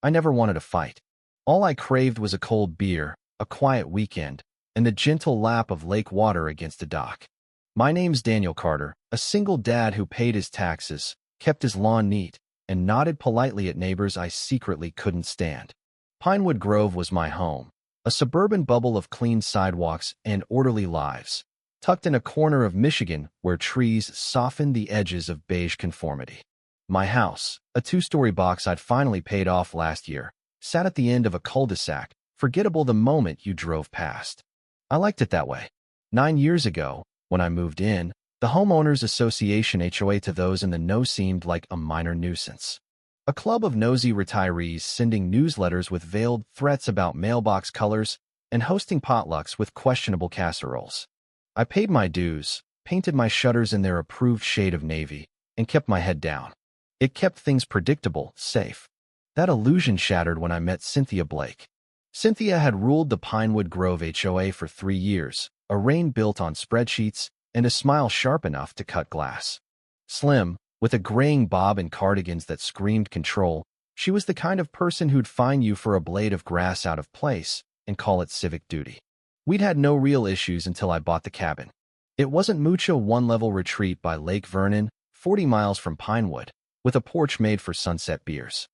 I never wanted a fight. All I craved was a cold beer, a quiet weekend, and the gentle lap of lake water against a dock. My name's Daniel Carter, a single dad who paid his taxes, kept his lawn neat, and nodded politely at neighbors I secretly couldn't stand. Pinewood Grove was my home, a suburban bubble of clean sidewalks and orderly lives, tucked in a corner of Michigan where trees softened the edges of beige conformity. My house, a two-story box I'd finally paid off last year, sat at the end of a cul-de-sac, forgettable the moment you drove past. I liked it that way. 9 years ago, when I moved in, the Homeowners Association HOA to those in the know seemed like a minor nuisance. A club of nosy retirees sending newsletters with veiled threats about mailbox colors and hosting potlucks with questionable casseroles. I paid my dues, painted my shutters in their approved shade of navy, and kept my head down. It kept things predictable, safe. That illusion shattered when I met Cynthia Blake. Cynthia had ruled the Pinewood Grove HOA for 3 years, a reign built on spreadsheets and a smile sharp enough to cut glass. Slim, with a graying bob and cardigans that screamed control, she was the kind of person who'd fine you for a blade of grass out of place and call it civic duty. We'd had no real issues until I bought the cabin. It wasn't mucho one-level retreat by Lake Vernon, 40 miles from Pinewood, with a porch made for sunset beers.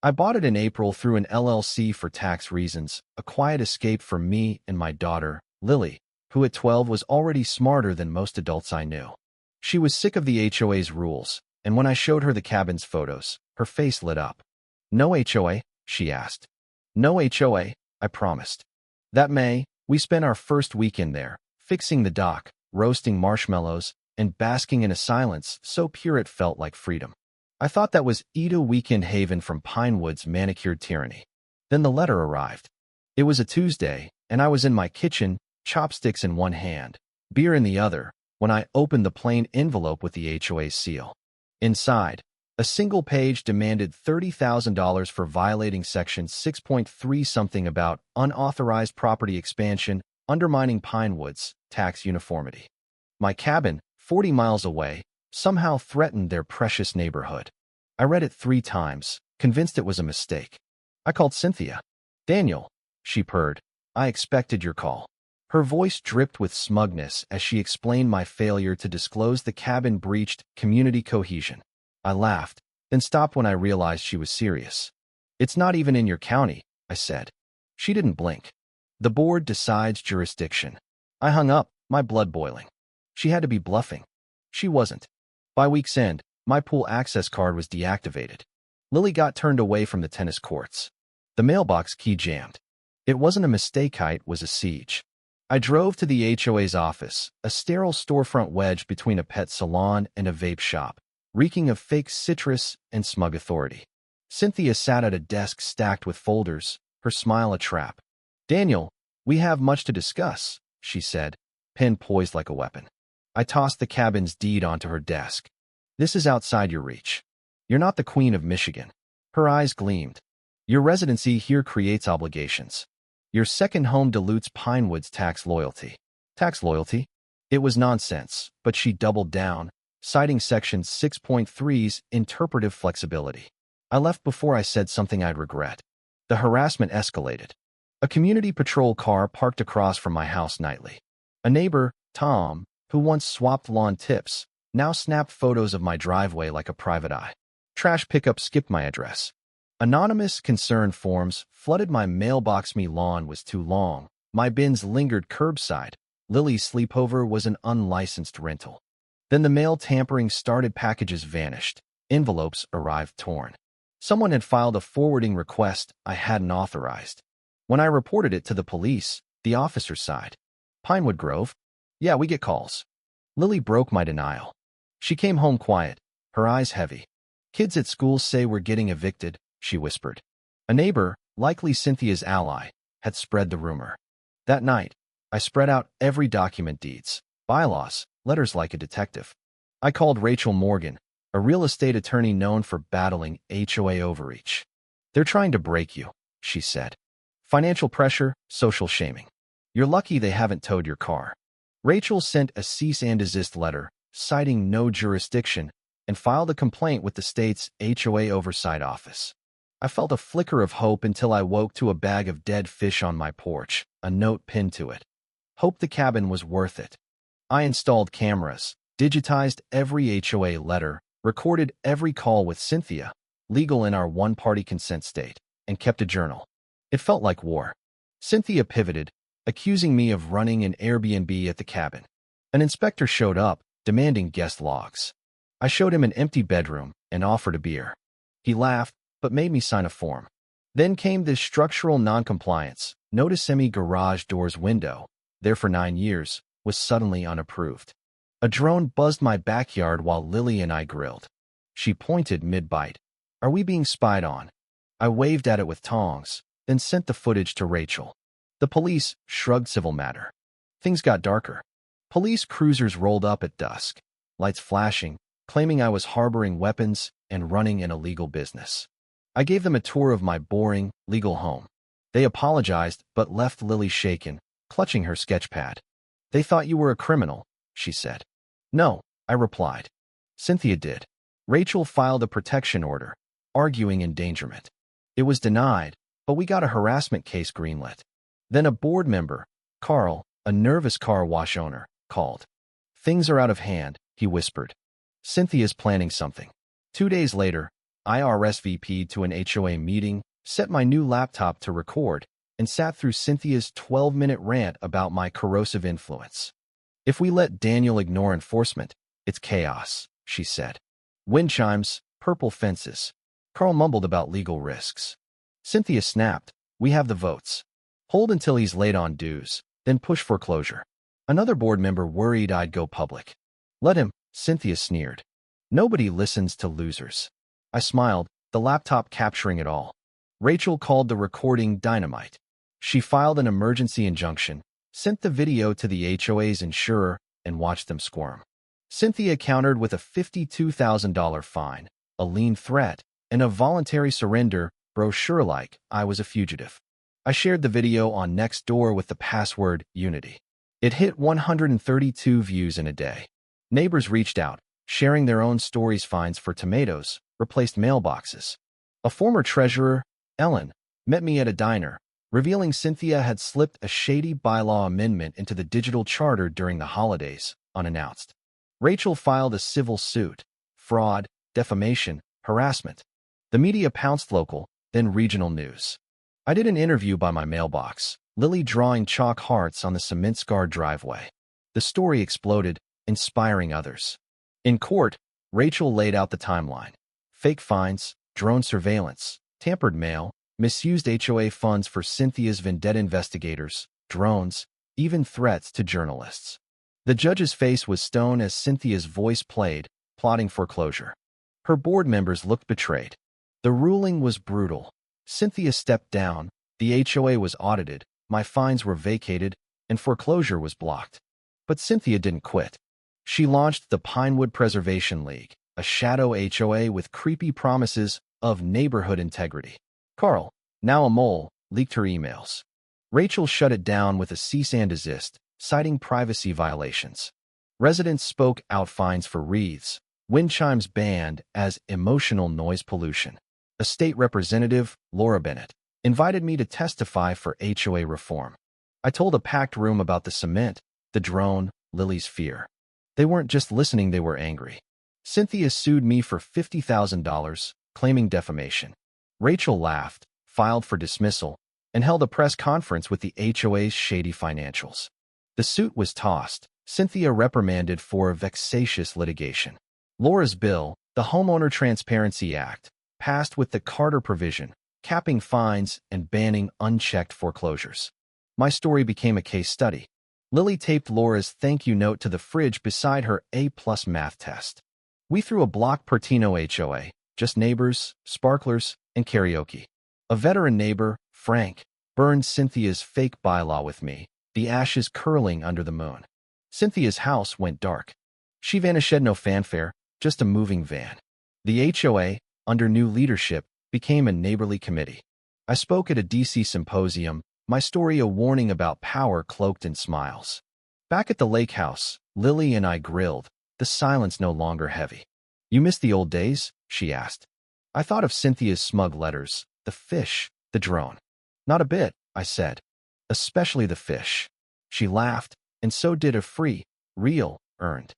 I bought it in April through an LLC for tax reasons, a quiet escape for me and my daughter, Lily, who at 12 was already smarter than most adults I knew. She was sick of the HOA's rules, and when I showed her the cabin's photos, her face lit up. "No HOA?" she asked. "No HOA, I promised." That May, we spent our first weekend there, fixing the dock, roasting marshmallows, and basking in a silence so pure it felt like freedom. I thought that was Ida weekend haven from Pinewood's manicured tyranny. Then the letter arrived. It was a Tuesday, and I was in my kitchen, chopsticks in one hand, beer in the other, when I opened the plain envelope with the HOA's seal. Inside, a single page demanded $30,000 for violating Section 6.3 something about unauthorized property expansion, undermining Pinewood's tax uniformity. My cabin, 40 miles away, somehow threatened their precious neighborhood. I read it 3 times, convinced it was a mistake. I called Cynthia. "Daniel," she purred, "I expected your call." Her voice dripped with smugness as she explained my failure to disclose the cabin breached community cohesion. I laughed, then stopped when I realized she was serious. "It's not even in your county," I said. She didn't blink. "The board decides jurisdiction." I hung up, my blood boiling. She had to be bluffing. She wasn't. By week's end, my pool access card was deactivated. Lily got turned away from the tennis courts. The mailbox key jammed. It wasn't a mistake, it was a siege. I drove to the HOA's office, a sterile storefront wedged between a pet salon and a vape shop, reeking of fake citrus and smug authority. Cynthia sat at a desk stacked with folders, her smile a trap. "Daniel, we have much to discuss," she said, pen poised like a weapon. I tossed the cabin's deed onto her desk. "This is outside your reach. You're not the Queen of Michigan." Her eyes gleamed. "Your residency here creates obligations. Your second home dilutes Pinewood's tax loyalty." Tax loyalty? It was nonsense, but she doubled down, citing Section 6.3's interpretive flexibility. I left before I said something I'd regret. The harassment escalated. A community patrol car parked across from my house nightly. A neighbor, Tom, who once swapped lawn tips, now snapped photos of my driveway like a private eye. Trash pickup skipped my address. Anonymous concern forms flooded my mailbox. Me lawn was too long. My bins lingered curbside. Lily's sleepover was an unlicensed rental. Then the mail tampering started. Packages vanished. Envelopes arrived torn. Someone had filed a forwarding request I hadn't authorized. When I reported it to the police, the officer sighed. "Pinewood Grove? Yeah, we get calls." Lily broke my denial. She came home quiet, her eyes heavy. "Kids at school say we're getting evicted," she whispered. A neighbor, likely Cynthia's ally, had spread the rumor. That night, I spread out every document, deeds, bylaws, letters like a detective. I called Rachel Morgan, a real estate attorney known for battling HOA overreach. "They're trying to break you," she said. "Financial pressure, social shaming. You're lucky they haven't towed your car." Rachel sent a cease and desist letter, citing no jurisdiction, and filed a complaint with the state's HOA Oversight Office. I felt a flicker of hope until I woke to a bag of dead fish on my porch, a note pinned to it. Hope the cabin was worth it. I installed cameras, digitized every HOA letter, recorded every call with Cynthia, legal in our one-party consent state, and kept a journal. It felt like war. Cynthia pivoted, accusing me of running an Airbnb at the cabin. An inspector showed up, demanding guest logs. I showed him an empty bedroom and offered a beer. He laughed, but made me sign a form. Then came this structural noncompliance. Notice semi-garage doors window, there for 9 years, was suddenly unapproved. A drone buzzed my backyard while Lily and I grilled. She pointed mid-bite. Are we being spied on? I waved at it with tongs, then sent the footage to Rachel. The police shrugged civil matter. Things got darker. Police cruisers rolled up at dusk, lights flashing, claiming I was harboring weapons and running an illegal business. I gave them a tour of my boring, legal home. They apologized but left Lily shaken, clutching her sketchpad. They thought you were a criminal, she said. No, I replied. Cynthia did. Rachel filed a protection order, arguing endangerment. It was denied, but we got a harassment case greenlit. Then a board member, Carl, a nervous car wash owner, called. Things are out of hand, he whispered. Cynthia's planning something. 2 days later, I RSVP'd to an HOA meeting, set my new laptop to record, and sat through Cynthia's 12-minute rant about my corrosive influence. If we let Daniel ignore enforcement, it's chaos, she said. Wind chimes, purple fences. Carl mumbled about legal risks. Cynthia snapped, we have the votes. Hold until he's late on dues, then push foreclosure. Another board member worried I'd go public. Let him, Cynthia sneered. Nobody listens to losers. I smiled, the laptop capturing it all. Rachel called the recording dynamite. She filed an emergency injunction, sent the video to the HOA's insurer, and watched them squirm. Cynthia countered with a $52,000 fine, a lien threat, and a voluntary surrender, brochure-like I was a fugitive. I shared the video on Nextdoor with the password Unity. It hit 132 views in a day. Neighbors reached out, sharing their own stories. Fines for tomatoes replaced mailboxes. A former treasurer, Ellen, met me at a diner, revealing Cynthia had slipped a shady bylaw amendment into the digital charter during the holidays, unannounced. Rachel filed a civil suit, fraud, defamation, harassment. The media pounced. Local, then regional news. I did an interview by my mailbox, Lily drawing chalk hearts on the cement-scarred driveway. The story exploded, inspiring others. In court, Rachel laid out the timeline. Fake fines, drone surveillance, tampered mail, misused HOA funds for Cynthia's vendetta investigators, drones, even threats to journalists. The judge's face was stone as Cynthia's voice played, plotting foreclosure. Her board members looked betrayed. The ruling was brutal. Cynthia stepped down, the HOA was audited, my fines were vacated, and foreclosure was blocked. But Cynthia didn't quit. She launched the Pinewood Preservation League, a shadow HOA with creepy promises of neighborhood integrity. Carl, now a mole, leaked her emails. Rachel shut it down with a cease and desist, citing privacy violations. Residents spoke out. Fines for wreaths, wind chimes banned as emotional noise pollution. A state representative, Laura Bennett, invited me to testify for HOA reform. I told a packed room about the cement, the drone, Lily's fear. They weren't just listening, they were angry. Cynthia sued me for $50,000, claiming defamation. Rachel laughed, filed for dismissal, and held a press conference with the HOA's shady financials. The suit was tossed, Cynthia reprimanded for vexatious litigation. Laura's bill, the Homeowner Transparency Act, passed with the Carter provision, capping fines and banning unchecked foreclosures. My story became a case study. Lily taped Laura's thank you note to the fridge beside her A-plus math test. We threw a block Pertino HOA, just neighbors, sparklers, and karaoke. A veteran neighbor, Frank, burned Cynthia's fake bylaw with me, the ashes curling under the moon. Cynthia's house went dark. She vanished, no fanfare, just a moving van. The HOA, under new leadership, became a neighborly committee. I spoke at a DC symposium, my story a warning about power cloaked in smiles. Back at the lake house, Lily and I grilled, the silence no longer heavy. You miss the old days? She asked. I thought of Cynthia's smug letters, the fish, the drone. Not a bit, I said. Especially the fish. She laughed, and so did a free, real, earned.